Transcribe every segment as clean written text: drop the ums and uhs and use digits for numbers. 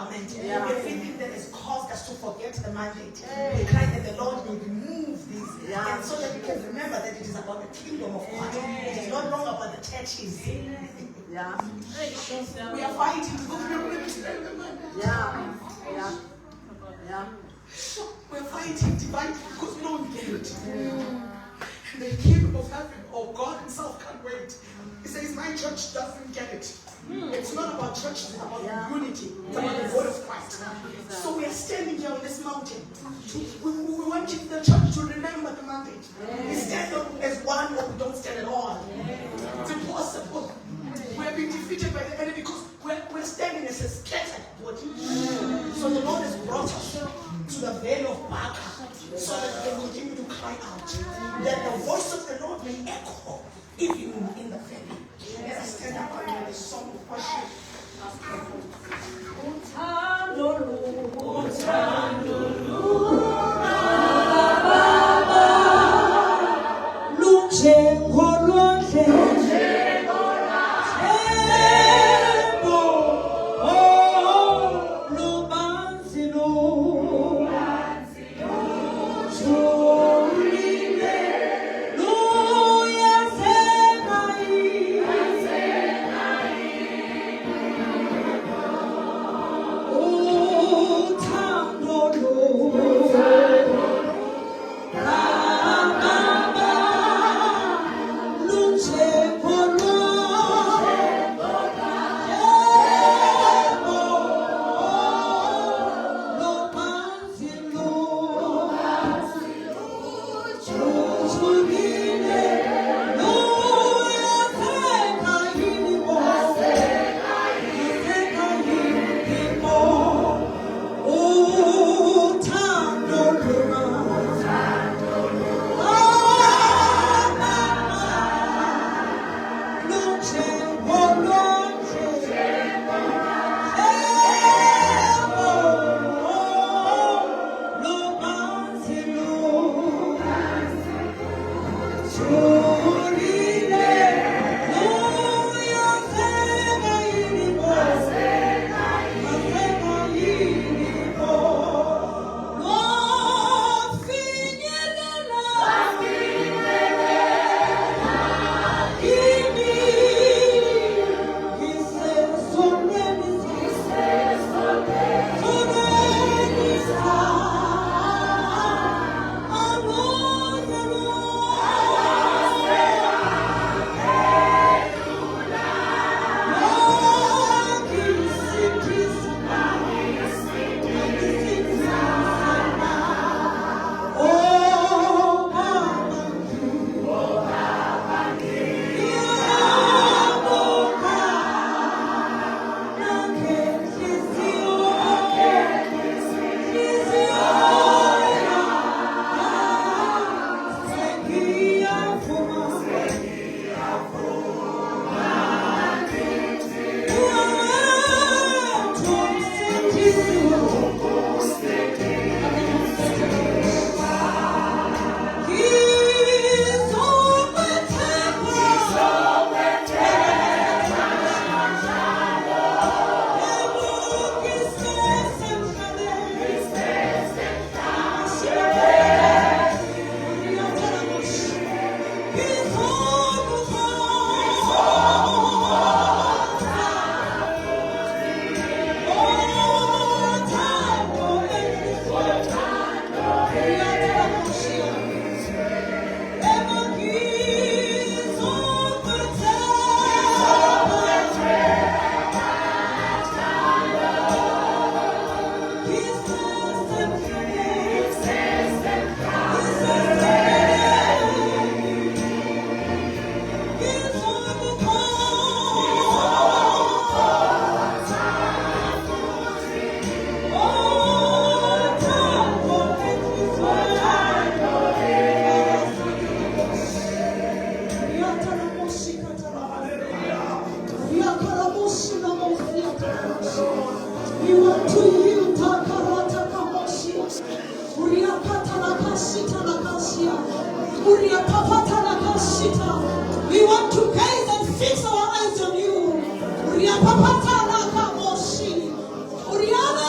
government, everything that has caused us to forget the mandate. We cry that the Lord will remove this, and so that we can remember that it is about the kingdom of God. It is no longer about the churches. We are fighting to go through the We're fighting divided because we don't get it. The kingdom of heaven, or God himself can't wait. He says, my church doesn't get it. It's not about church, it's about unity. It's about the word of Christ. So we are standing here on this mountain. We want the church to remember the mandate. We stand up as one or we don't stand at all. It's impossible. We have been defeated by the enemy because we're standing as a scattered body. So the Lord has brought us to the valley of Baca so that we can continue to cry out. That the voice of the Lord may echo even in the valley. Let us stand up and do the song of worship. We want to gaze and fix our eyes on you. Uriya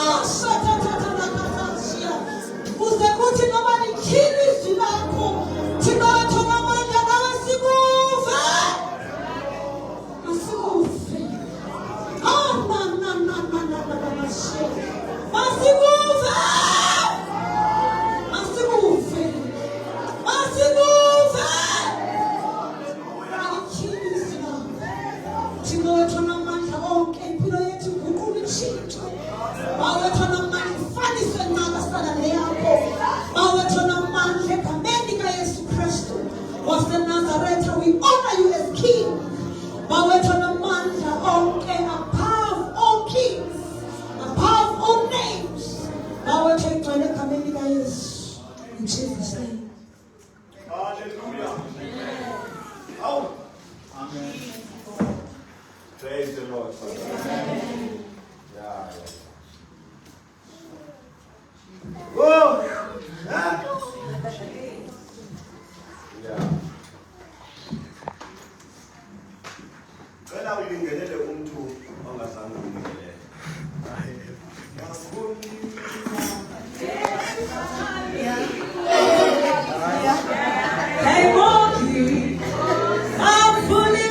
Bawethona manifaniswe nagasana leyakho. Bawethona manje egameni kaYesu Kristu waseNazaretha. We honor you as King. Bawethona mandla onke above all kings, above all names. Bawetha igcwele egameni kaYesu. In Jesus' name. Hallelujah. Oh. Amen. Praise the Lord. Amen. Yeah. Oh. Yeah. Wena ulingenele umuntu ongazange ulingenele. Hey, Monkey, I'm fully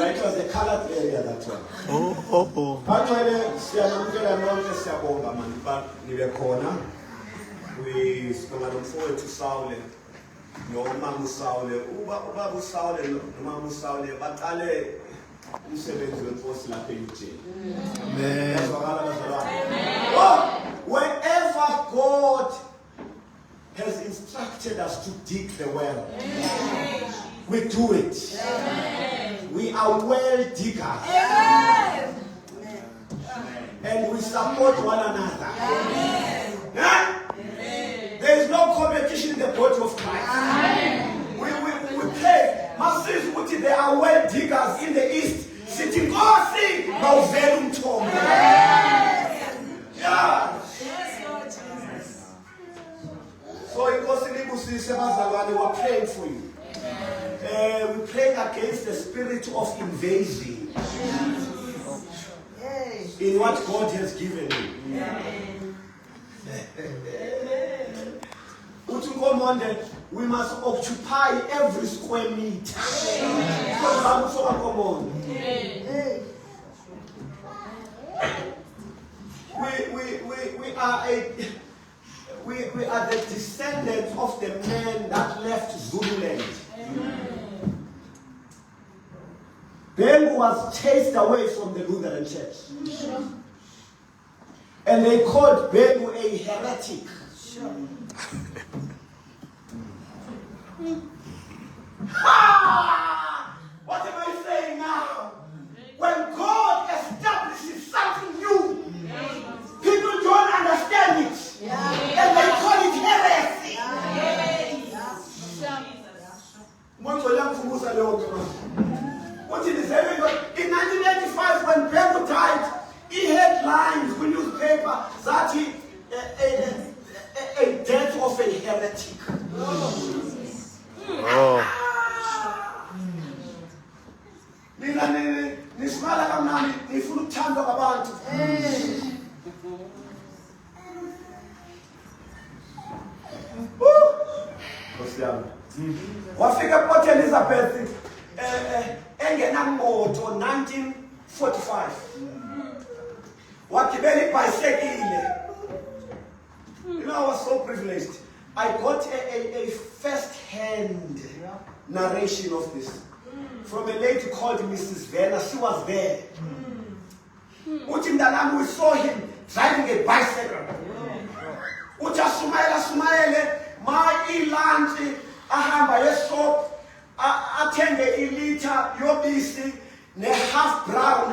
It was the colored area, that one. Oh. We spoke forward to Saul. No Mamu Saul, Uba Saul, Mamu Saul, but Ale umsebenzi wenkosi lapha emjini. Amen. Wherever God has instructed us to dig the well, we do it. We are well diggers. And we support one another. There is no competition in the body of Christ. We play. There are well diggers in the east sitting. Yeah. Sisebazalwane, we're praying for you. We're praying against the spirit of invasion in what God has given you. We must occupy every square meter. We are the descendants of the men that left Zululand. Bengu was chased away from the Lutheran church. And they called Bengu a heretic. What am I saying now? When God establishes something new, people don't understand it. And they call it heresy. In 1985, when Bengu died, he had lines in the newspaper that he a death of a heretic. Nismala kamnani nifuna ukuthandwa ngabantu. Wafika Port Elizabeth engenamoto 1945. Wakibeli bicycle. You know, I was so privileged. I got a first-hand narration of this from a lady called Mrs. Werner. She was there. We saw him driving a bicycle. Sumaele, my lunch, ahamba yeshop, attende ilita, yobisi, ne half brown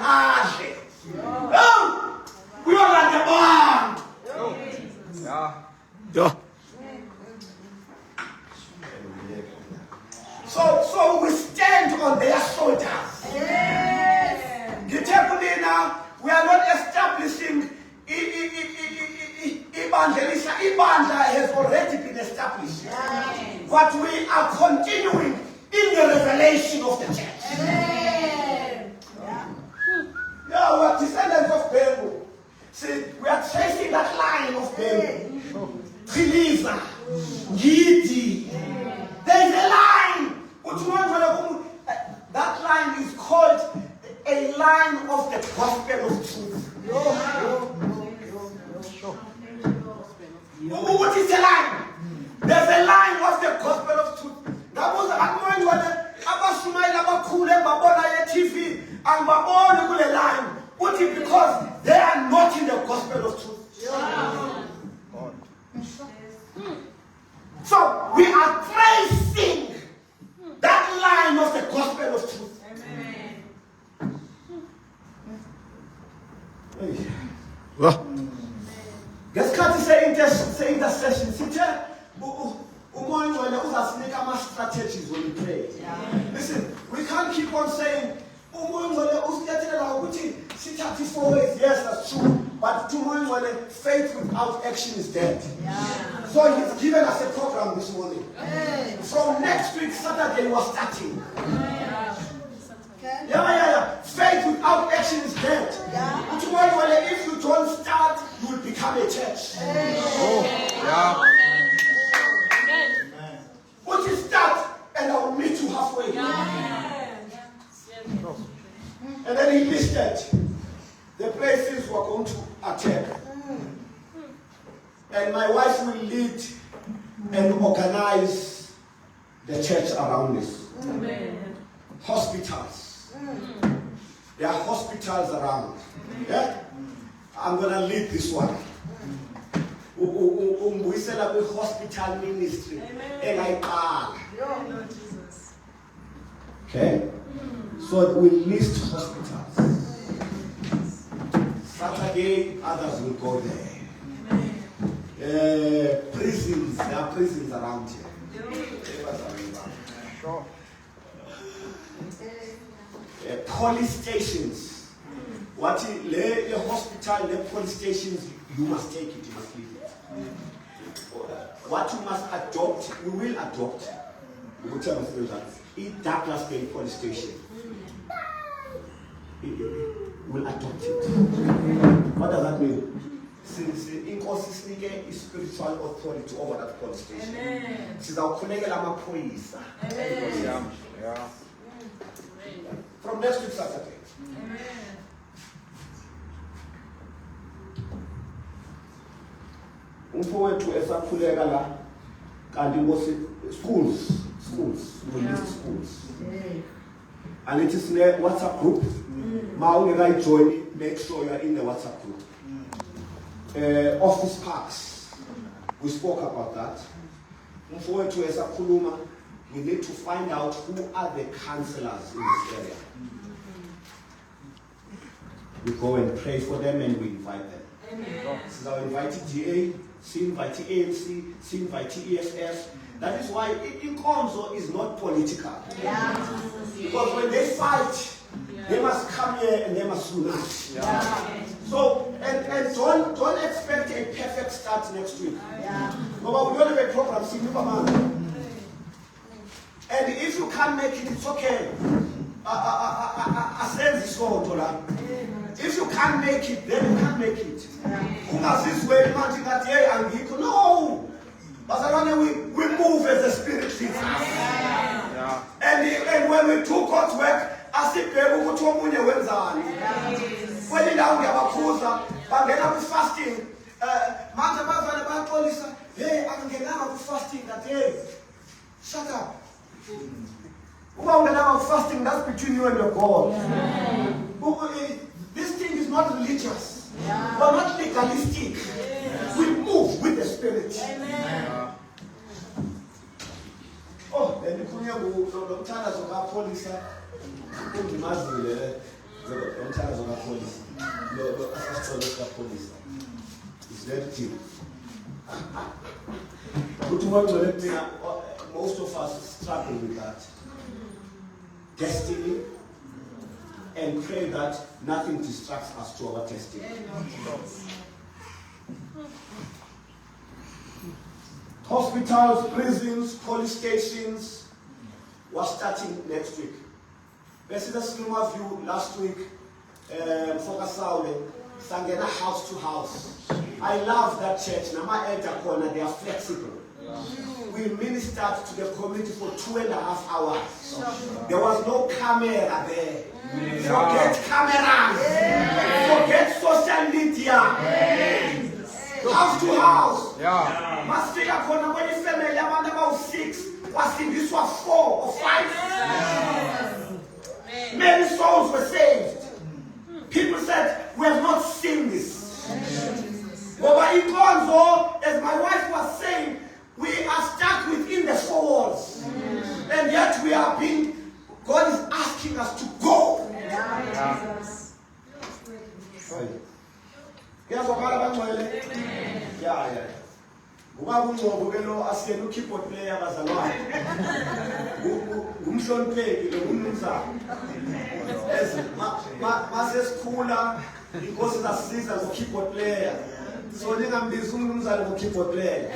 age. Oh, we are like a band. Yeah. So we stand on their shoulders. Now, we are not establishing Evangelisha. Ibanda has already been established. But we are continuing in the revelation of the church. Yeah, we are descendants of Bengu. See, we are tracing that line of Bengu. Believer, Gidi. There is a line. That line is called a line of the gospel of truth. What is a line? There's a line of the gospel of truth. That was TV and line. What is because they are not in the gospel of truth. So we are tracing that line of the gospel of truth. Ngesikhathi se-intercession sithe umoya wena uzasinika ama-strategies when we pray. Listen, we can't keep on saying umoya wena usiyathelela ukuthi sithathe 4 ways. Yes, that's true. But umoya wena, faith without action is dead. So he's given us a program this morning. From next week, Saturday, we are starting. Yeah. Faith without action is dead. Tomorrow, if you don't start, you will become a church. Once you start, and I will meet you halfway. And then he listed the places we are going to attack. And my wife will lead and organize the church around this. Hospitals. There are hospitals around. Yeah? I'm going to lead this one. We set up a hospital ministry. Okay? So we list hospitals. Saturday, others will go there. Prisons. There are prisons around here. Sure. Police stations. What the hospital, the police stations, you must take it, you must leave it. what we must adopt, we will adopt. We will tell that Douglas Bay Police Station. We will adopt it. What does that mean? Since inkosi sinike spiritual authority over that police station. Sizawukhulekela amaphoyisa. From next week Saturday. Umfowethu esakhuleka la kanti schools. And it is in a WhatsApp group. Maungeka join, make sure you are in the WhatsApp group. Office parks. We spoke about that. Umfowethu esakhuluma, we need to find out who are the councillors in this area. We go and pray for them and we invite them. So I invite GA, she invite ANC, she invite EFF. That is why Inkonzo is not political. Because when they fight, they must come here and they must unite. So, and don't expect a perfect start next week. But we don't have a program, and if you can't make it, it's okay. If you can't make it, then you can't make it. No! We move as the Spirit leads us. And when we do God's work, as if people go when you down the fasting, hey, I'm getting fasting that day. Shut up. Fasting, that's between you and your God. This thing is not religious. We're not legalistic. We move with the Spirit. Oh, and the police. It's very deep. Most of us struggle with that. Destiny, and pray that nothing distracts us to our destiny. Hospitals, prisons, police stations were starting next week. President Sluma View last week, Fokasaule, Sangena house to house. I love that church. Nama Elder Corner, they are flexible. We ministered to the community for 2.5 hours. There was no camera there. Forget cameras. Forget social media. House to house. Must figure corner when you family about 6. Was in this was 4 or 5. Many souls were saved. People said, we have not seen this. But in Konzo, as my wife was saying, we are stuck within the 4 walls. And yet we are being, God is asking us to go. So ningambiza umnumzane ngo-keyboard player.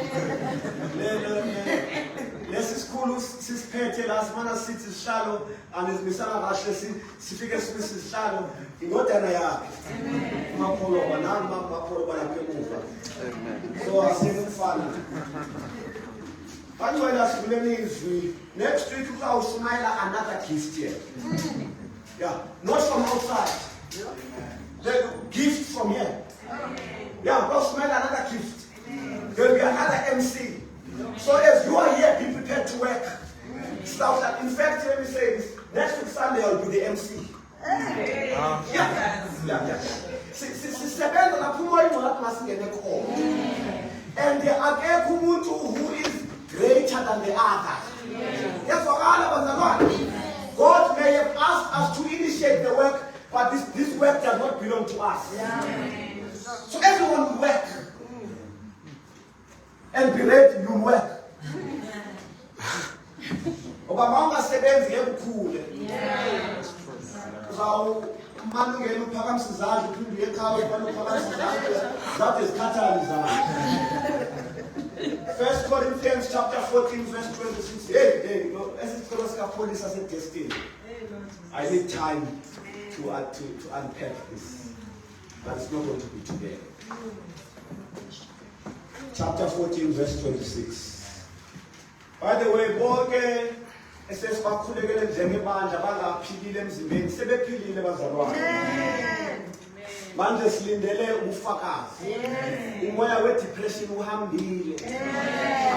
Lesi sikhulu sisiphethe la simana sithi sihlalo anizibisana kahle sifike sibisi sihlalo indodana yakhe. Umapholoba nami mapholoba lapha emuva. So asikufana. Bangcwele sivuleni izwi. Next week uzawushumayela another gift here. Yeah, not from outside. The gift from here. Yeah, God smell another gift. There will be another MC. So as you are here, be prepared to work. Stuff that, in fact, let me say this. Next week Sunday I will be the MC. And there are people who is greater than the other. God may have asked us to initiate the work, but this work does not belong to us. So everyone will work. And be ready, you will work. Obama sebenzi ebukhule. Manu ngelo phakamisa izandla uphinde ekhaya ubona uphakamisa izandla. That is Qatar. 1 Corinthians chapter 14, verse 26. Hey, no, as it's going to police as a destiny. I need time to unpack this. But it's not going to be today. Chapter 14, verse 26. By the way, bonke esesibakhulekele njengebandla bangaphilile emzimbeni sebephilile bazalwane. Manje silindele ubufakazi. Umoya we-depression uhambile.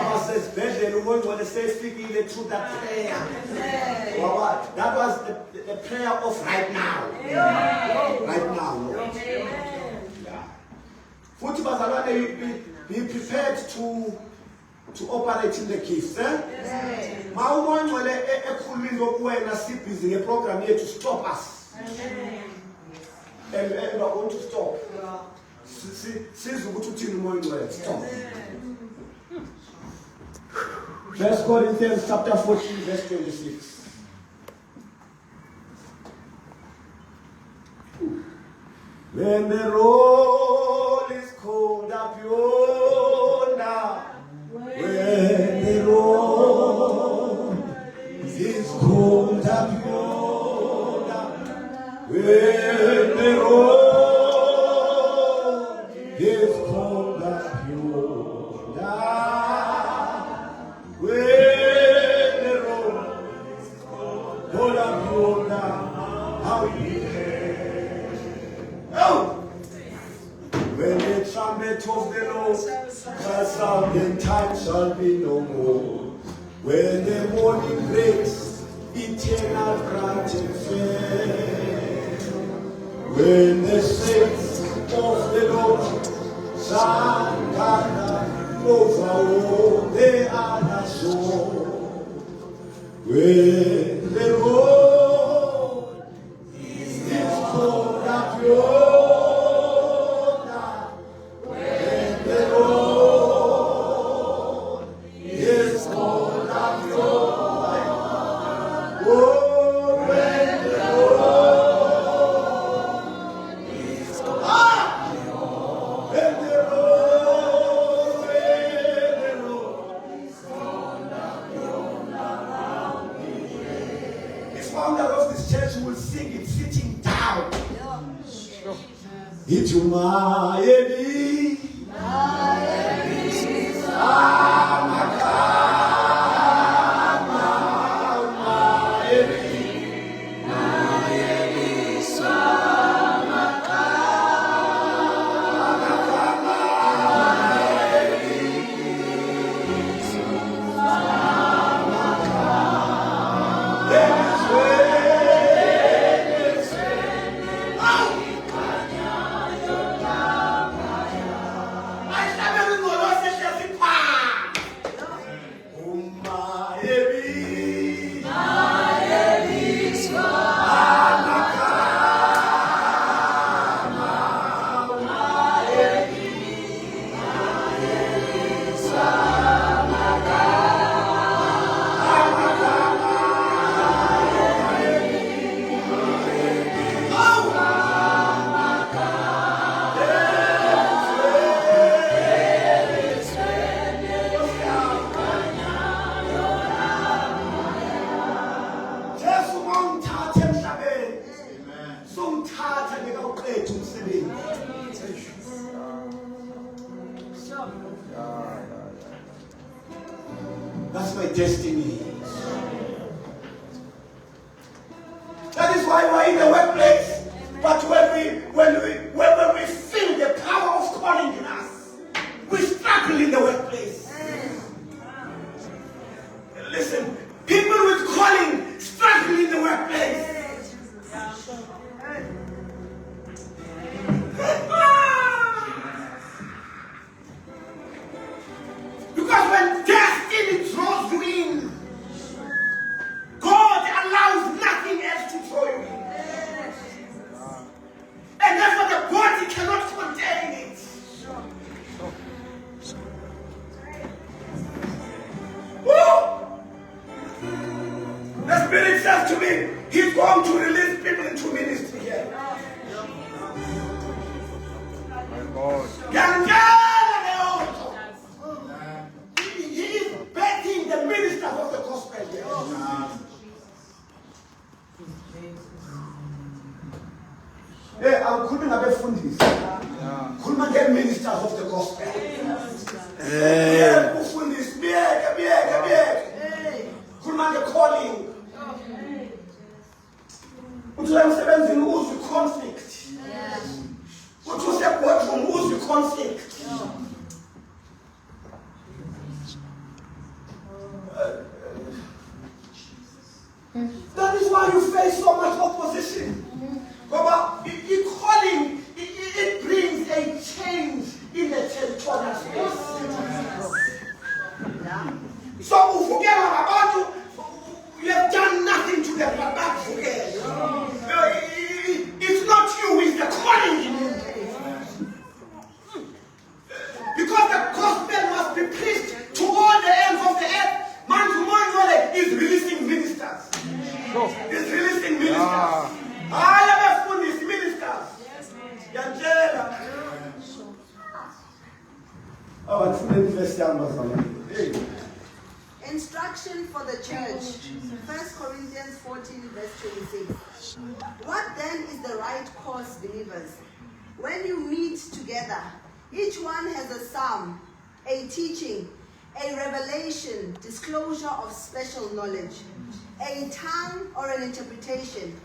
Abasesibhedlela uMongcwele sefikile through that prayer. That was the prayer of right now. Right now, Lord. Futhi bazalwane, be prepared to operate in the gifts. Ma uMongcwele ekhulumile okuwena sibhizi ngeprogram yethu, stop us. And we are going to stop. Stop. 1 Corinthians chapter 14, verse 26. When the roll is cold up yonder, when the roll is cold up yonder, when the road is cold up yonder, when the road is cold up yonder, how we have. Oh! When the trumpet of the Lord shall sound, then time shall be no more. When the morning breaks, eternal bright and fair. When the saints of the Lord shall gather over all the other shore. When the road is cold up yonder, when the road is cold up yonder, oh, when the it's my That's my destiny. That is why we're in the workplace. But when we feel the power of calling in us, we struggle in the workplace. Listen, people with calling struggle in the workplace. Because when destiny draws you in, God allows nothing else to draw you in. And therefore the body cannot contain it. Woo! The Spirit says to me, He's going to release people into ministry here. He is better Ufundisi biyeke. Khuluma nge-calling. Uthi emsebenzini uzwe conflict. Uthi usebodroom uzwe conflict. That is why you face so much opposition. But calling, it brings a change in the territorial space. So, you have done nothing to them but back. It's not you, it's the calling in you. Because the gospel must be preached to all the ends of the earth. Man to man is releasing ministers. Is releasing ministers. I am a full ministers. Instruction for the church. 1 Corinthians 14 verse 26. What then is the right course, believers? When you meet together, each one has a psalm, a teaching, a revelation, disclosure of special knowledge, a tongue or an interpretation.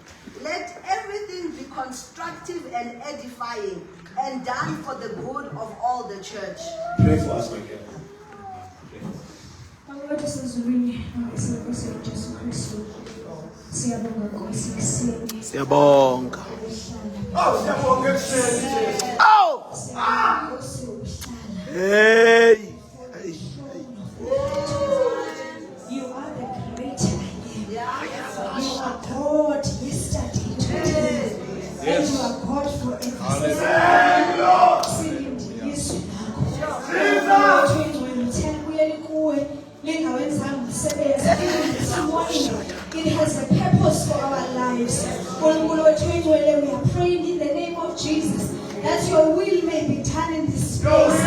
Let everything be constructive and edifying and done for the good of all the church. Pray for us, my God. Lord, siyabonga hey. You are the great I am. You are God yesterday, today, and you are God forever. It has a purpose for our lives. We are praying in the name of Jesus that your will may be done in this space.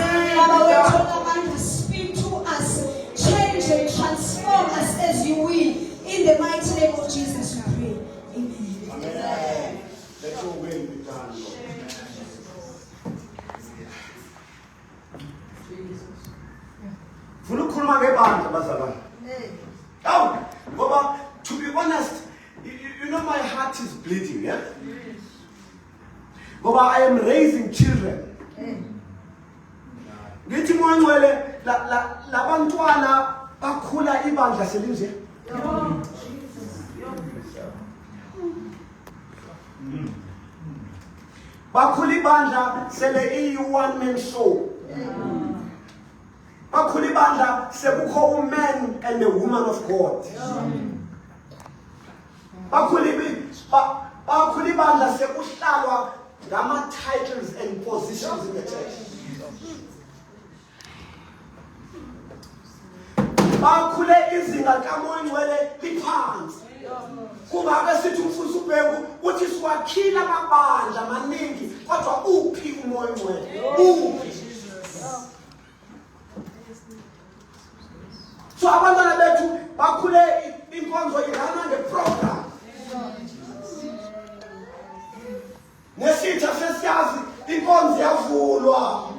Speak to us, change and transform us as you will. In the mighty name of Jesus we pray. Amen. Amen. Let your will be done, Lord. Oh, to be honest, you know my heart is bleeding, yeah? But I am raising children. Ngithi moyingcwele labantwana bakhula ibandla selinje. Bakhula ibandla sele iyi-one man show. Bakhula ibandla sekukho man and a woman of God. Bakhula ibandla sekuhlalwa ngama-titles and positions in the church. Bakhule izinga likamoyingcwele liphansi. Kungabe sithi umfundisi uBheki uthi siwakhile amabandla amaningi kodwa uphi umoyingcwele? Uphi? So abantwana bethu bakhule inkonzo irana ngeprogram. Nesitha sesiyazi inkonzo yavulwa.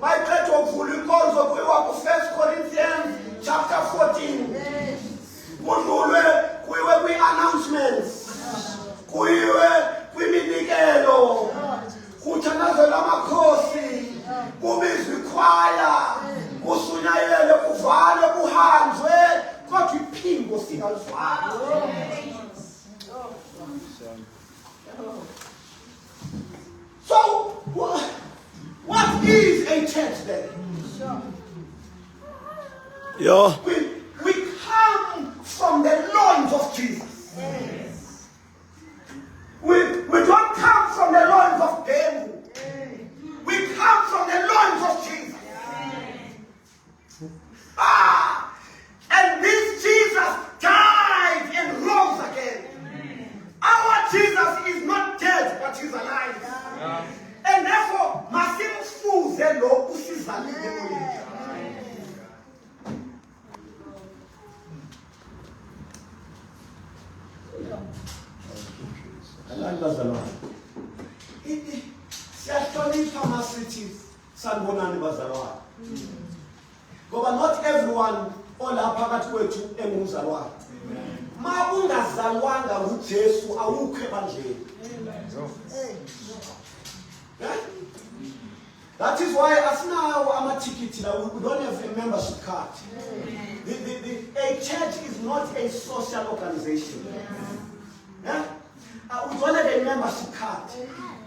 Bayiqeda ukuvula inkonzo kuyiwa ku 1 Corinthians chapter 14. Kudlulwe kuyiwe kwi-announcements. Kuyiwe kwiminikelo. Kuthandazelwa amakhosi. Kubizwa ikhwaya. Kusunyayele kuvale kuhanjwe kodwa iphingo singalivali. So what is a church then? Yeah. We come from the loins of Jesus. We don't come from the loins of Bheki. We come from the loins of Jesus. And this Jesus died and rose again. Our Jesus is not dead, but he's alive. And therefore, masimfuze lo usizalile kuye. Siyahlonipha ama-cities sanibonani bazalwane. Ngoba not everyone olapha phakathi kwethu engumzalwane. Ma ungazalwanga nguJesu awukho ebandleni. That is why asinawo amatikiti la, we don't have a membership card. A church is not a social organization. We don't have a membership card.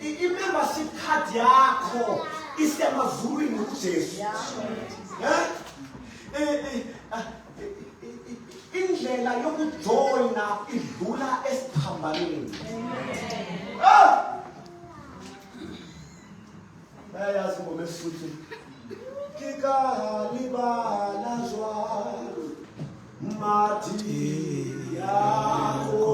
The membership card yakho isemazulwini kuJesu. Indlela yokujoyina idlula esiphambaneni. Bayazi ngome futhi kika libala zwalo mati yako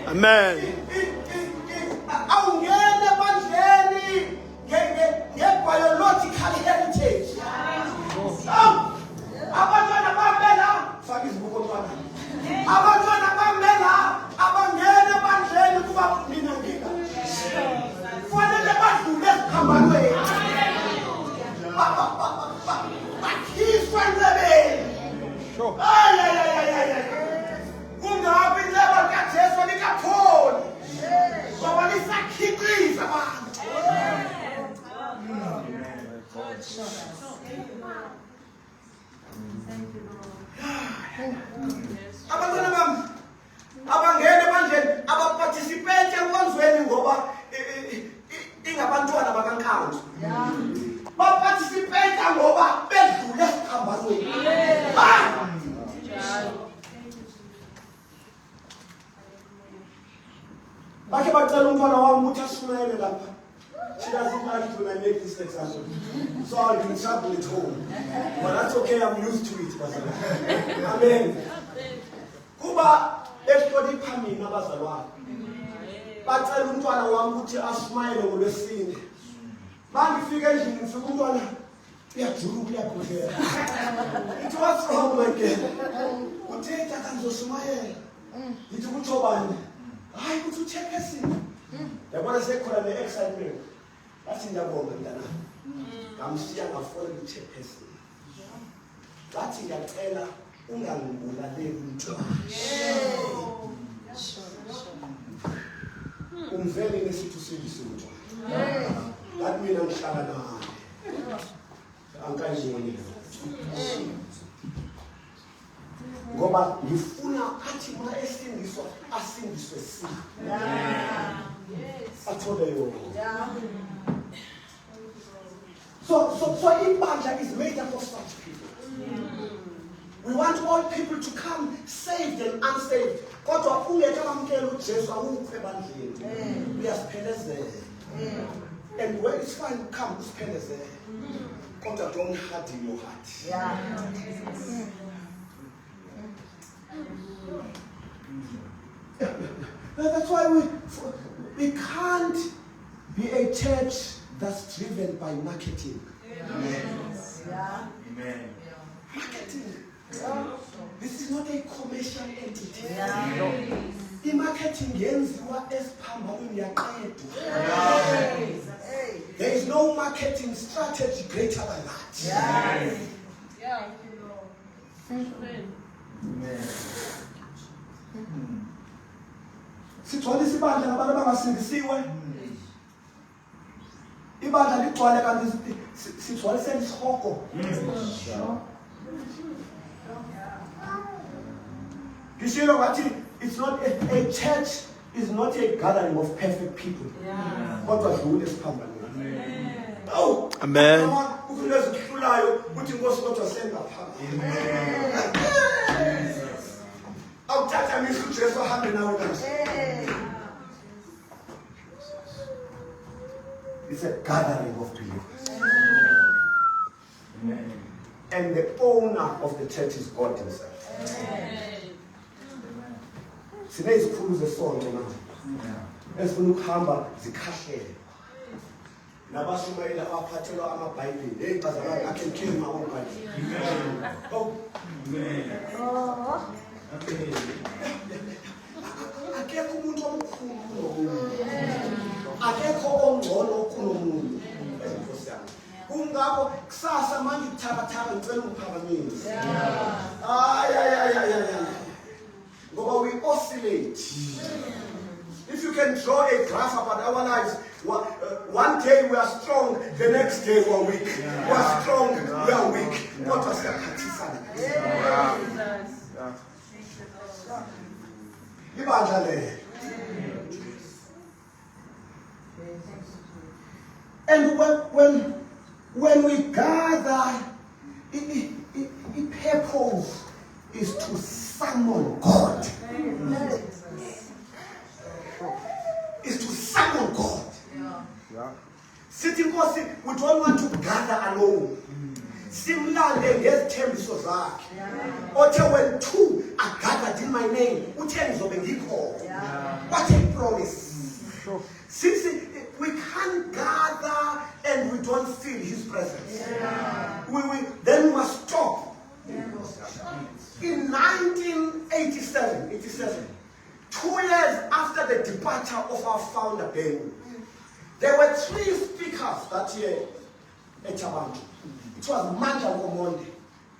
Amen. Awungene bandleni nge-biological heritage. Abantwana bamela faka izibuko ntwana. Abantwana bamela abangene bandleni kuba mina ngika. Kufanele badlule eziphambanweni. Bakhiswa endlebeni. Kungabi indlebe kaJesu likapholi. Ngoba lisakhiqiza abantu. Abantwana bami abangene bandleni abaparticipate enkonzweni ngoba ingabantwana bakaNkandla. Baparticipate ngoba bedlule esiphambanweni. Bakhe bacela umntwana wami ukuthi ashumayele lapha. She doesn't like it when I make this example. So I'll be in trouble at home. But that's okay, I'm used to it. Amen. Kuba esihlonipha mina abazalwane. Bacela umntwana wami ukuthi ashumayele ngolwesine. Mangifika endlini ngifika umntwana uyajuluka uyakhohlela. It was wrong my girl. Uthe tata ngizoshumayela. Ngithi kutsho bani? Hayi kuthi uchephesini. Yabona sekhona ne-excitement. Bathi ngiyabonga mntana. Ngamshiya ngafona uchephesini. Bathi ngiyacela ungangibulaleli umntwana. Umvele nesithi usindise umntwana. Bathi mina ngihlala naye. Angikayiboni. Ngoba ngifuna athi ma esindiswa asindiswe sini. Athole yona. So ibandla is made up of such people. We want all people to come saved and unsaved. Kodwa ungeke bamkela uJesu awukho ebandleni. Uyasiphelezela. And when it's fine, come usiphelezela. Kodwa don't harden your heart. That's why we can't be a church that's driven by marketing. Amen. Marketing. This is not a commercial entity. I-marketing yenziwa esiphambanweni yaqedwa. There is no marketing strategy greater than that. Sithola isibandla ngabantu abangasindisiwe. Ibandla ligcwale kanti sithola selisihoko. Kishilo ngathi it's not a church is not a gathering of perfect people. Kodwa dlule esiphambanweni. Oh, Amen. ufuna ezihlulayo uthi Nkosi kodwa sengaphambi. Awuthatha misa uJesu ahambe nawe kanti. It's a gathering of believers. And the owner of the church is God himself. Sinezikhulu zesonto manje. Esifuna ukuhamba zikhahlele. Nabashumayela abaphathelwa amabhayibheli. Hey bazalwane, I can kill my own Bible. Oh. Akekho umuntu omkhulu kunomuntu. Akekho ongcono kunomuntu. Enkosi yami. Kungakho kusasa manje uthakathaka ngicela ungiphakamise. Ngoba we oscillate. If you can draw a graph about our lives, one day we are strong, the next day we are weak. We are strong, we are weak. What was that? And when we gather, the purpose is to summon God. Is to summon God. Sitting Nkosi, we don't want to gather alone. Simlande ngezithembiso zakhe. Othe when two are gathered in my name, uthe ngizobe ngikho. What a promise. Since we can't gather and we don't feel his presence. Then we must stop. In 1987, 2 years after the departure of our founder Ben, there were 3 speakers that year at Chabantu. It was Manja Ngomonde,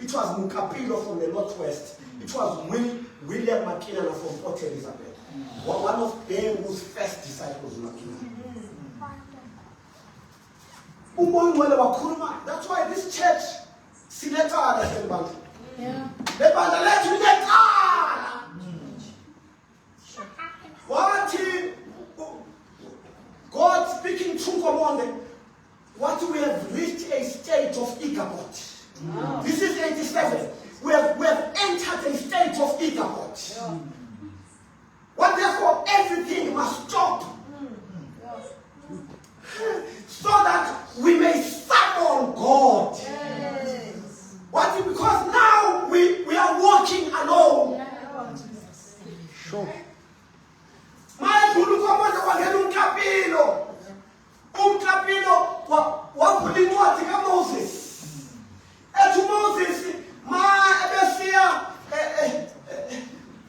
it was Mukapilo from the Northwest, it was William McKinnon from Port Elizabeth. One of them whose first disciples McKinnon. That's why this church, Sineta, God speaking to Ngomonde, what we have reached a state of Ichabod. This is 87. We have entered a state of Ichabod. What therefore everything must stop. So that we may summon God. What? Because now we are walking alone. Sure. My Guru Komanda wangena umkapilo wakulincwadi kaMoses. Ethi Moses ebesiya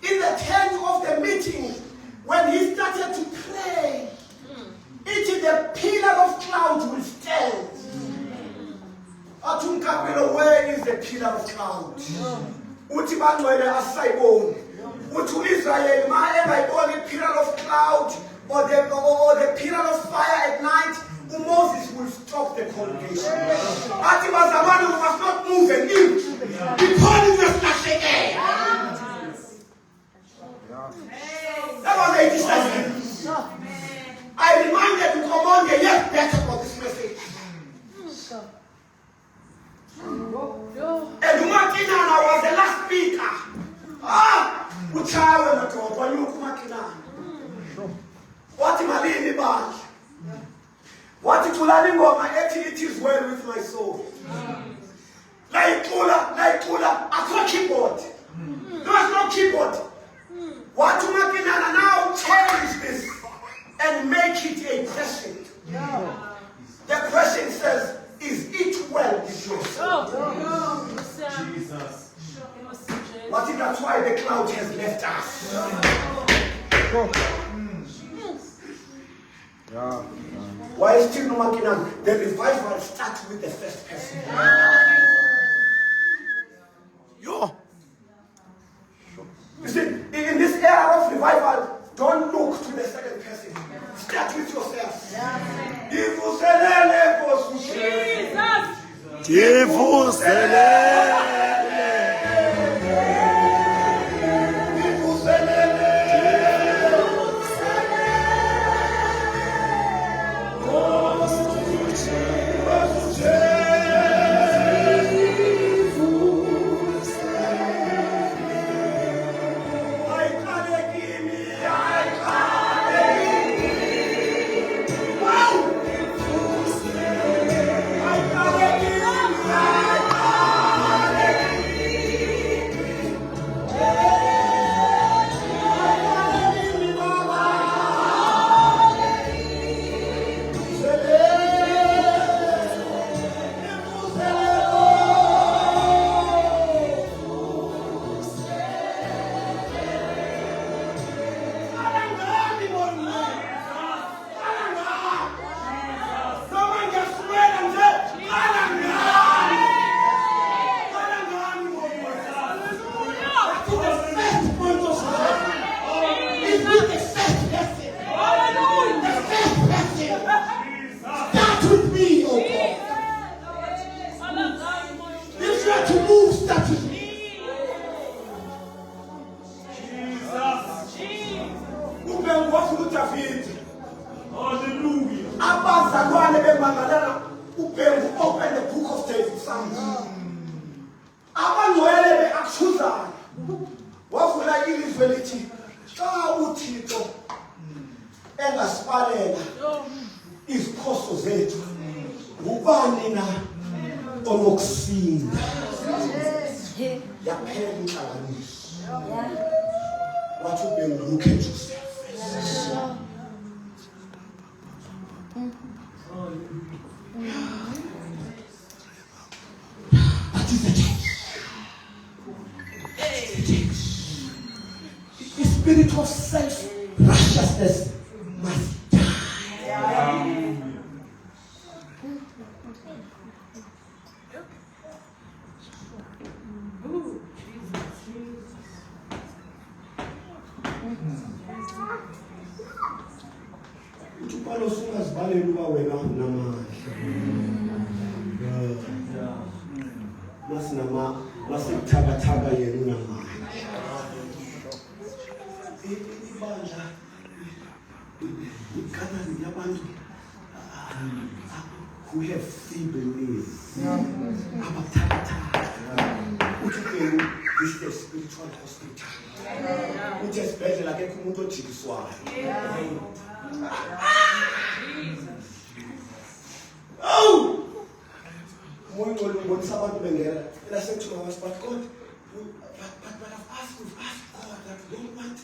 in the tent of the meeting when he started to pray. It is the pillar of cloud will stand. Atumkapilo, where is the pillar of cloud? Uthi bangcwele asayiboni. Uthi Israel mayengayiboni pillar of cloud or the pillar of fire at night, Moses will stop the congregation. Ati bazalwane, we must not move an inch. Because it was nothing. That was 87. I reminded to come on the yes better for this message. And Makinana was the last speaker. Uchawe matoto yuku Makinana. What malini band? What tulani ngoma ethi it is well with my soul. Like Tula, akho keyboard. There was no keyboard. What Makinana now cherish this and make it a question. The question says, is it well with your soul? Jesus. What if that's why the cloud has left us? Why is still Makina? The revival starts with the first person. Yo. You see, in this era of revival, don't look to the second person. Start with yourself. Open the book of David. Abangcwele beakuthuzana. Wavula ilizwe lithi xa uThixo engasibalela izikhoso zethu ubani na onokusinda. Yaphela inhlanganiso. What you been look at yourself. What is the church? The spirit of self-righteousness must die. Utupalo sungazibale luba wena namandla. Masikuthakathaka yena unamandla. Ibandla ikanani yabantu who have feeble knees. Abathakathaka. Uthi this is the spiritual hospital. Uthi esibhedlela akekho umuntu ojikiswayo. Oh! When somebody bengera, and I said to my wife, but God, but I've asked God that we don't want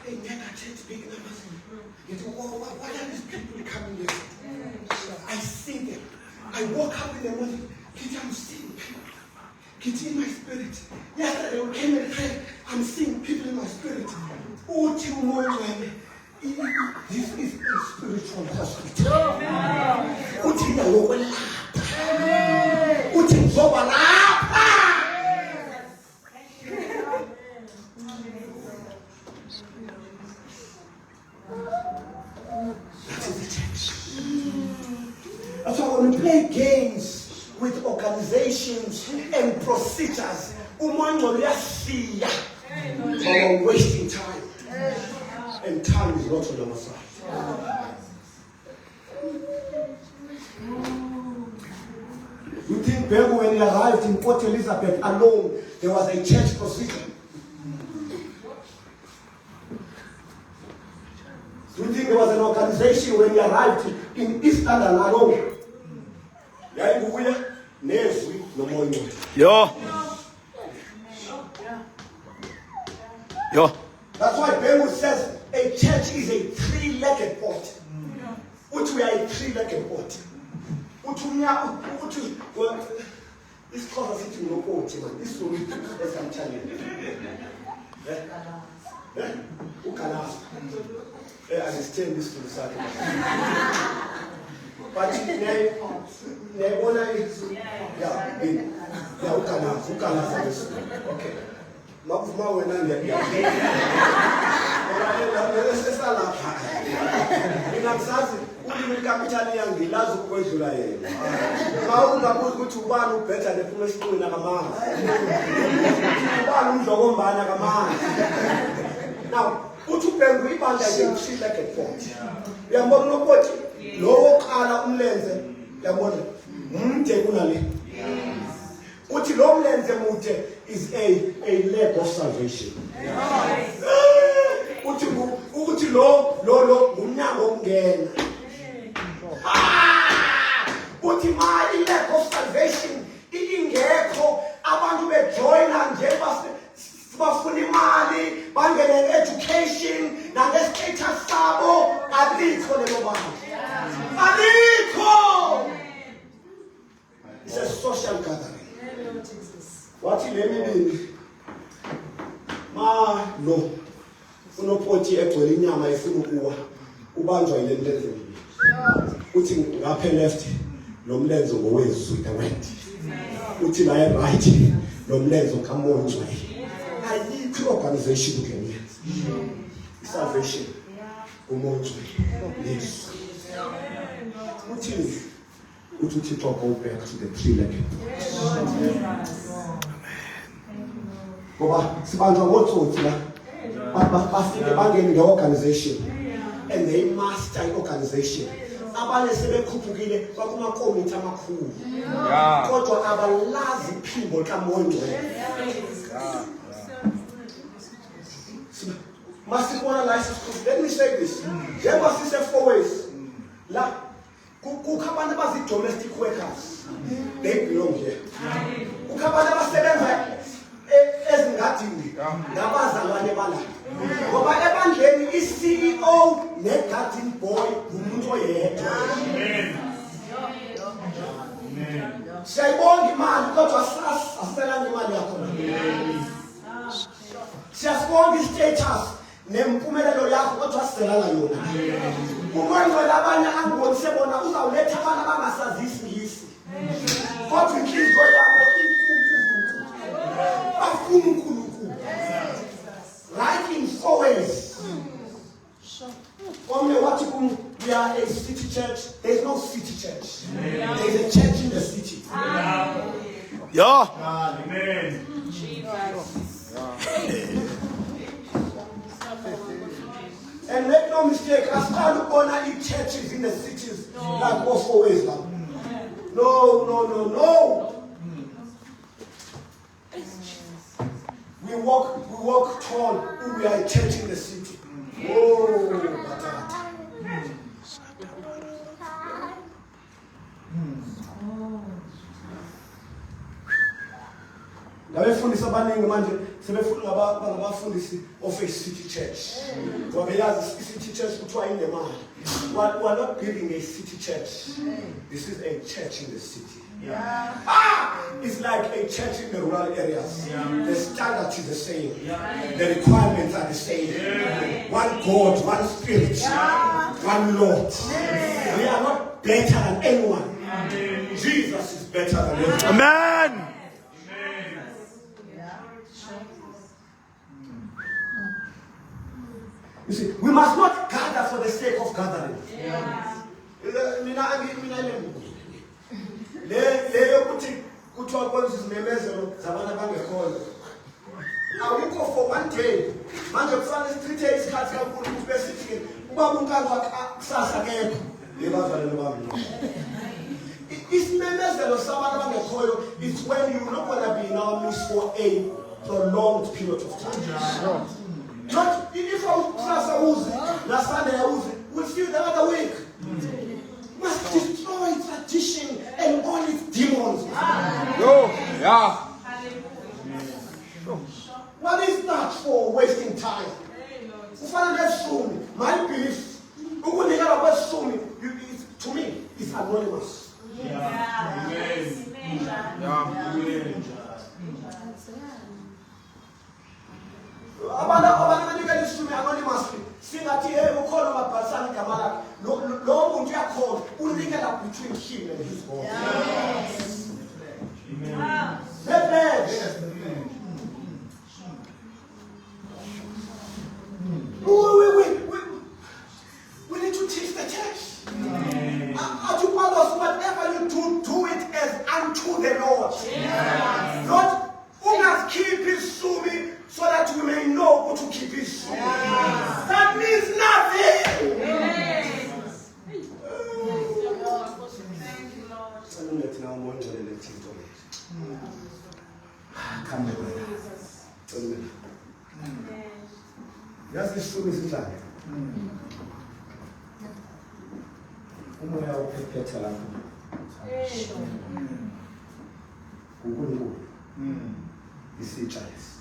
a mega church, big numbers. What are these people coming here? I see them. I woke up in the morning, I'm seeing people. Get in my spirit. Yesterday we came and said, I'm seeing people in my spirit. This is a spiritual hospital. That is the church. That's why when we play games with organizations and procedures, we're wasting time. And time is not on our side. You think back when he arrived in Port Elizabeth alone, there was a church procedure? Do you think there was an organization when he arrived in East London alone? Yo. Yo. That's why Bible says a church is a three-legged pot. Which we are a three-legged pot. Isixhosa sithi ngilokoti man. Isizulu esamthaleni. Ukalaza. Understand this to the side. But nebona ukalaza this. Okay. Makuvuma wena ngiyabona. Ora lesalapha. Ngingasazi ulimi likapitali yangilazi ukwedlula yena. Ungabuza ukuthi ubani ubhetha lephuma esiqwini akamanzi. Ubani umdlokombana akamanzi. Now, uthi ubhengu ibanda nje ushila ke point. Uyambona nokoti lowo qala umlenze uyabona umde kunale. Uthi lo mlenze mude is a leg of salvation. Uthi lo umnyango okungena. Uthi mali leg of salvation ingekho abantu bejoina nje bafuna imali bangene education nange-status sabo alikho lelo bantu. Alikho. It's a social gathering. Wathi le mibili no unopoti egcwele inyama efuna ukuwa ubanjwa ile mlenze mbili. Uthi ngapha left lo mlenze ngowezwi the word. Uthi la right lo mlenze kamonjwa. Ayikho organization kwenye salvation umonjwa yes. Uthi to go back to the three-legged. Ngoba sibanjwa ngotsotsi la bafike bangene nge-organization and they master i-organization. Abanye sebekhuphukile bakuma komiti amakhulu kodwa abalazi iphimbo likamonjwa. Masibona license. Let me say this. Njengoba sise 4 ways la kukho abantu abazi domestic workers. They belong here. Kukho abantu abasebenza ezingadini ngabazalwane bala. Ngoba ebandleni i-CEO ne-garden boy umuntu oyedwa. Siyayibonga imali kodwa aselanga imali yakho. Siyasibonga i-status nempumelelo yakho kodwa siselanga yona. Ukwenza labanye angibonise bona uzawuletha abantu abangasazisi ngisi. Kodwa inhliziyo yakho inkulu. Right in 4 ways. Only what we are a city church. There is no city church. There is a church in the city. Yeah. Amen. And make no mistake, as all honor in churches in the cities like most always. No. We walk tall. We are a church in the city. Oh, Ngabefundisa abaningi manje sebefuna ngabafundisi of a city church. Ngoba yazi city church kuthiwa inemali. We are not building a city church. This is a church in the city. It's like a church in the rural areas. The standard is the same. The requirements are the same. One God, one Spirit, one Lord. We are not better than anyone. Jesus is better than anyone. Amen. You see, we must not gather for the sake of gathering. Leyo kuthi kuthiwa kwenza izimemezelo zabantu abangekhoyo. Awukho for one day. Manje kufanele sichithe isikhathi kakhulu ukuthi besithi ubaba uNkandla kusasa kekho. Lebazalwane bami. Isimemezelo sabantu abangekhoyo is when you're not going to be in our midst for a prolonged period of time. Not if Sasa Uzi, na Sunday Uzi, we'll see you the other week. Must destroy tradition and all its demons. What is that for wasting time? My belief, to me, is anonymous. Yazi isisuku esinjani? Umoya uphephetha lapho. uNkulunkulu isitsha lesi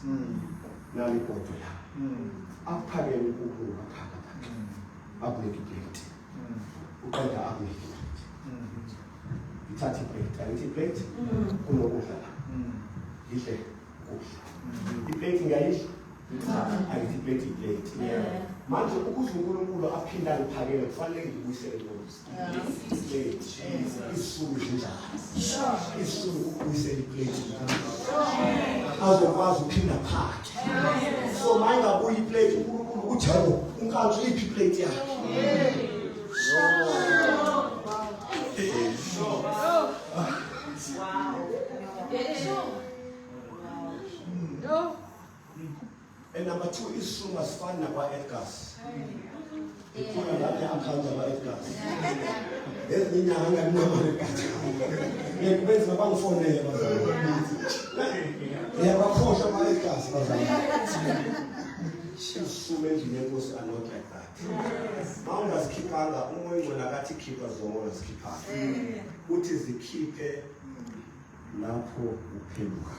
nali ibhodo la akuphakele uNkulunkulu ngaphakathi akunike iplate uqeda akunike ithatha iplate ayithi iplate kunokudla la idle ukudla iplate ngayidla ayithi iplate manje ukuze uNkulunkulu aphinde aliphakele kufanele ngibuyisele iplate isisuku njalo isisuku ukubuyisela iplate azokwazi ukuphinda phakhe so mayingabuyi iplate uNkulunkulu uthi hawo unkantsho iphi iplate yakhe And number two is so much fun about Edgar's. You love the account about Edgar's. There's me now, I'm going to get it. My bank phone there. They have a course about Edgar's. So many members are not like that. Mount as keeper, the only one I got to keep as the one as keeper. What is the keeper? Lapo Upeluka.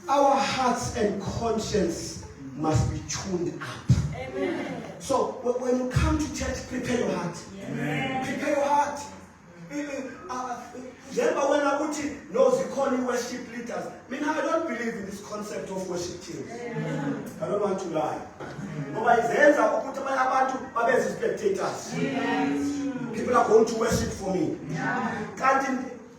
Our hearts and conscience must be tuned up. Amen. So when you come to church, prepare your heart. Amen. Prepare your heart. Remember when I put it, no, they call you worship leaders. I mean, I don't believe in this concept of worship teams. I don't want to lie. Spectators. People are going to worship for me.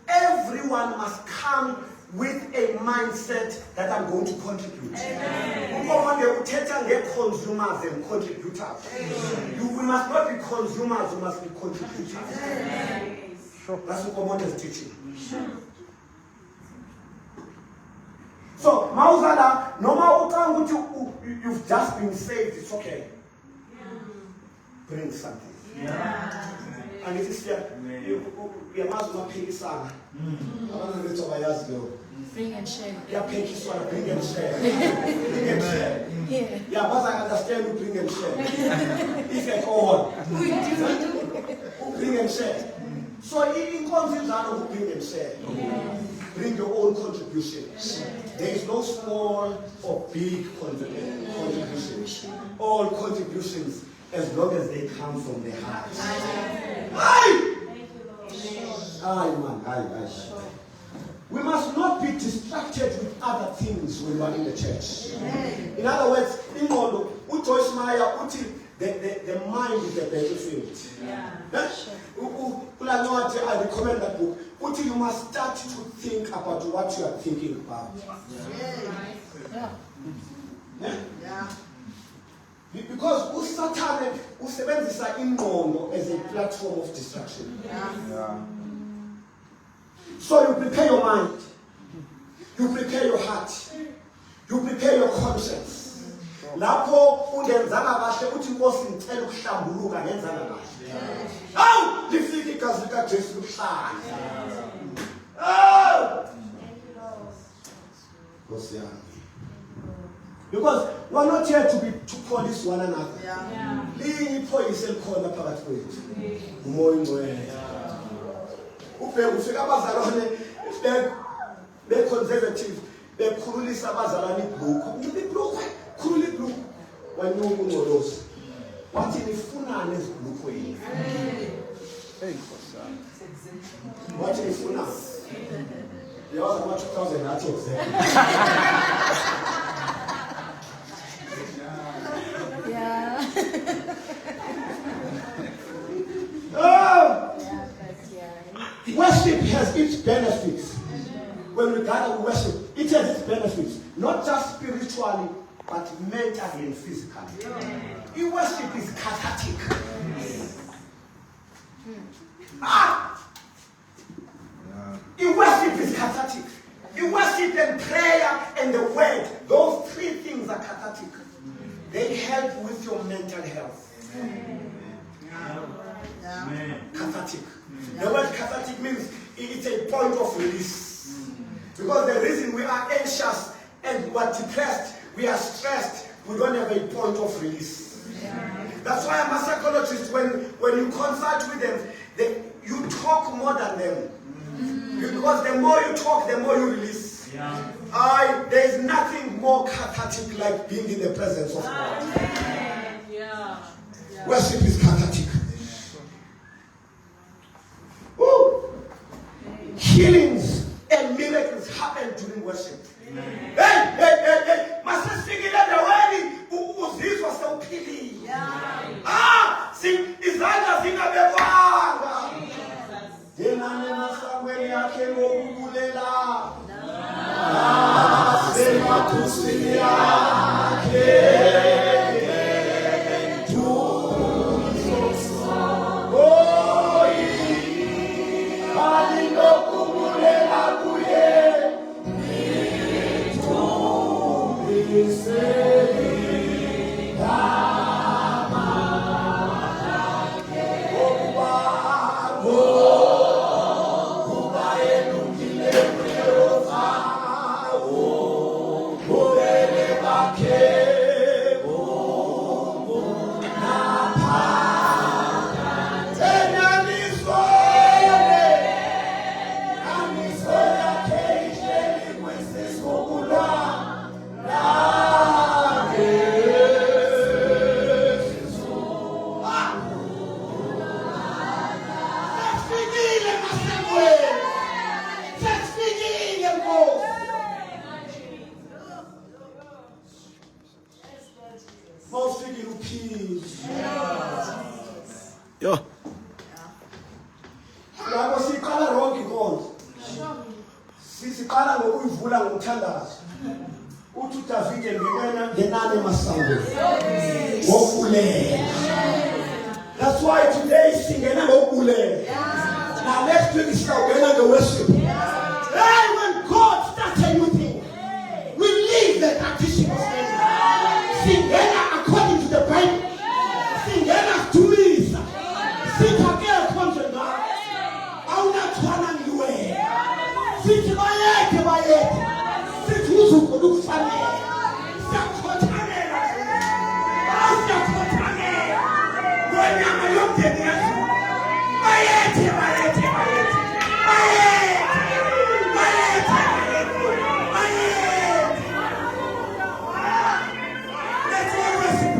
Everyone must come with a mindset that I'm going to contribute. Consumers and contributors. We must not be consumers, we must be contributors. That's what God is teaching. So, Mauzala, no matter you've just been saved, it's okay. Bring something. And it is here. You must not pay some. Bring and share. Bring and share. Bring and share. Yeah, but I understand you bring and share. If at all. Bring and share. So in concepts who bring and share. Bring your own contribution. There is no small or big contribution. All contributions, as long as they come from the heart. Aye! Aye. We must not be distracted with other things when we are in the church. In other words, in Mondo, Joyce Meyer, the mind is the battlefield. I recommend that book. You must start to think about what you are thinking about. Because Satan usebenzisa ingqondo as a platform of distraction. So you prepare your mind, you prepare your heart, you prepare your conscience. Lapho ungenzanga kahle uthi Nkosi ngicela ukuhlambuluka ngenzanga kahle. Awu lifike igazi lika Jesu lihlala. Awu Nkosi yami. Because we are not here to police one another. Linye iphoyisa elikhona phakathi kwethu. Umoya ingcwele. Ufika abazalwane be-conservative bekhululisa abazalwane ibhlukhu khulula ibhlukhu wanyuka ungcolosi wathi nifunane ezibhlukhweni wathi nifunane yawazi ama-2000 athi Worship has its benefits. When we gather we worship, it has its benefits. Not just spiritually, but mentally and physically. Yeah. Worship is cathartic. Worship is cathartic. Worship and prayer and the word, those three things are cathartic. They help with your mental health. Cathartic. The word cathartic means it's a point of release. Because the reason we are anxious and we are depressed, we are stressed, we don't have a point of release. That's why I'm a psychologist. When you consult with them, you talk more than them. Because the more you talk, the more you release. There is nothing more cathartic like being in the presence of God. Worship is cathartic. Woo. Healings and miracles happen during worship. Hey. Masasifikile ndaweni uzizwa sewuphilile. Izandla zingabekwanga. Yenani masamweni yakhe ngokubulela. Semakhusini yakhe. Yo. Lapho siqala ronke inkonzo. Siqala ngokuyivula ngomthandazo. Uthi uDavide ngenani masango. Ngokulela. That's why today singena ngokulela. Now next week singena ngeworship. Hey, when God starts a new thing, we leave the tradition of singena according to the Bible. Singena tuliza. Sitake konje na. Awunathwana ngiwe. Sithi bayethe. Sithi uzukulukufanele. Siyakhothanela. Siyakhothanela. Wenyama yomndeni yethu. Bayethe. Let's all worship.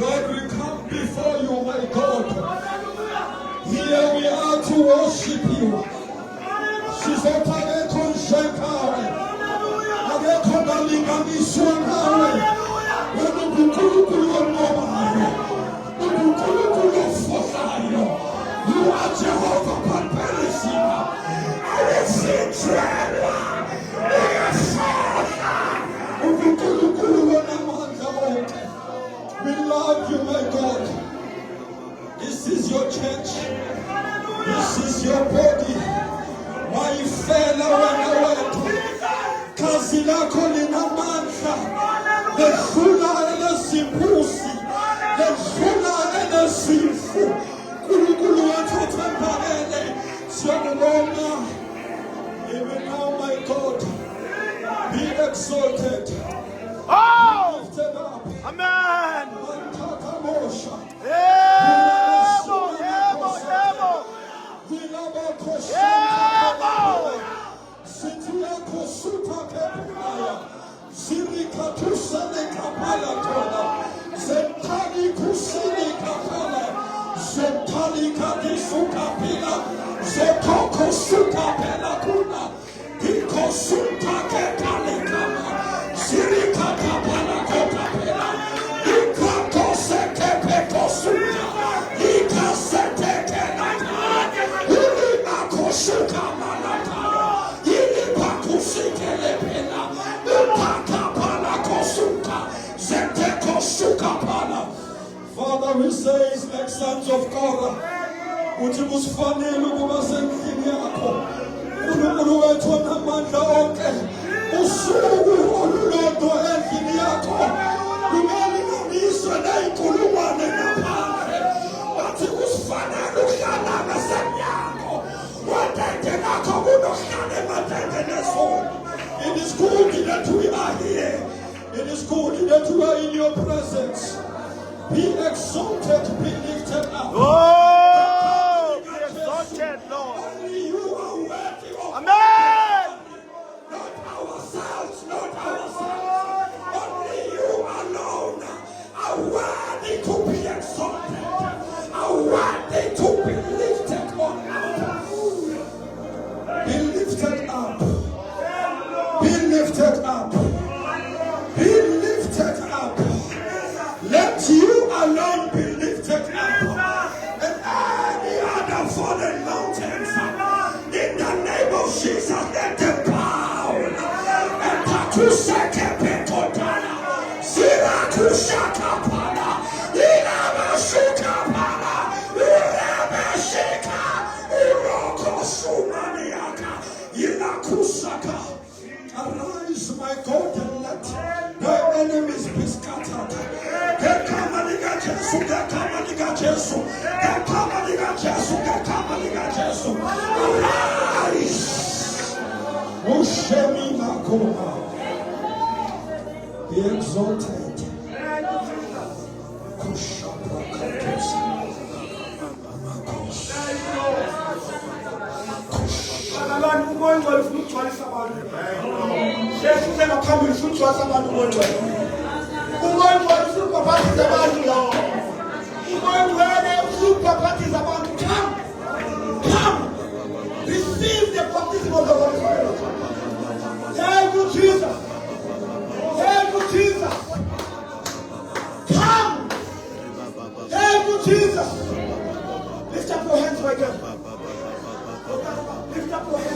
Lord, we come before you, my God. Here we are to worship you. You are Jehovah Paperissima. I will sing ledlula enezimbuzi, ledlula enezimvu. Nkulunkulu wethu othembakele, siyakubonga. Even now, my God, be exalted, Oh! lifted up. Amen. Mantakamosha. Yebo, yebo, yebo. Vilabakosha. Yebo. Sitiako suta kepaya. Sirika tusane kapala tola. Zentani kusini kapala. Zentani kadisuka pila. Zetoko suka pela kuna. Iko suta kepale kama. Sirika kapala kota pela. Ika kose kepe kosuka. Ika sete kenata. Ili akosuka manata. Ili pakusikele pela. Upaka pala kosuka. Zete kosuka pala. Father, we say it's like sons of Korah. Uthi kusifanele ukuba sendlini yakho. uNkulunkulu wethu onamandla onke. Usuku olulodwa endlini yakho lumelinganiswe ney'nkulungwane ngaphandle. Bathi kusifanele uhlala ngasemnyango wetende lakho kunohlala ematendeni esona. It is good that we are here. It is good that we are in your presence. Be exalted, be lifted up. Oh, be exalted, Lord. Only you are worthy of Amen. not ourselves, not ourselves. Only you alone are worthy to be exalted, are worthy to be lifted on up. Be lifted up. Be lifted up. Be lifted up. Let you alone be lifted up. And any other fallen mountains, in the name of Jesus, let them bow. And Takuseke Pekotana, Sirakushaka Pala, Inamasuka Pala, Urabashika, Uroko Sumaniaka, Ilakusaka. Arise, my God, and let thy enemies be scattered. Gekamaniga Jesu, Gekamaniga Jesu, Gekamaniga Jesu, Gekamaniga Jesu. Arise, Ushemi Makoma. Be exalted. Kushaprakatosi. Abantu umoya ufuna ukugcwalisa abantu. Sheikh usengaphambili ufuna ukugcwalisa abantu umoya. Umoya ufuna ukubaphathiza abantu la. Umoya ufuna ukubaphathiza abantu. Come. Come. Receive the baptism of the Holy Spirit. Thank you, Jesus. Thank you, Jesus. Come. Thank you, Jesus. Lift up your hands right now. Lift up your hands.